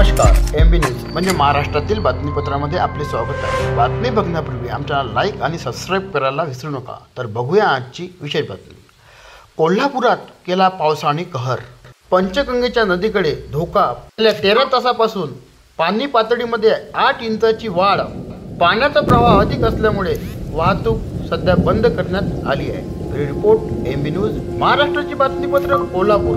नमस्कार, एम बी न्यूज म्हणजे महाराष्ट्रातील बातमीपत्रामध्ये आपले स्वागत आहे. बातमी बघण्यापूर्वी आमच्या लाईक आणि सबस्क्राईब करायला विसरू नका. तर बघूया आजची विशेष बातमी. कोल्हापुरात केला पावसाने कहर. पंचगंगेच्या नदीकडे धोका. गेल्या 13 तासापासून पाणी पातळीमध्ये 8 इंचाची वाढ. पाण्याचा प्रवाह अधिक असल्यामुळे वाहतूक सध्या बंद करण्यात आली आहे. रिपोर्ट एम बी न्यूज, महाराष्ट्राची बातमीपत्र, कोल्हापूर.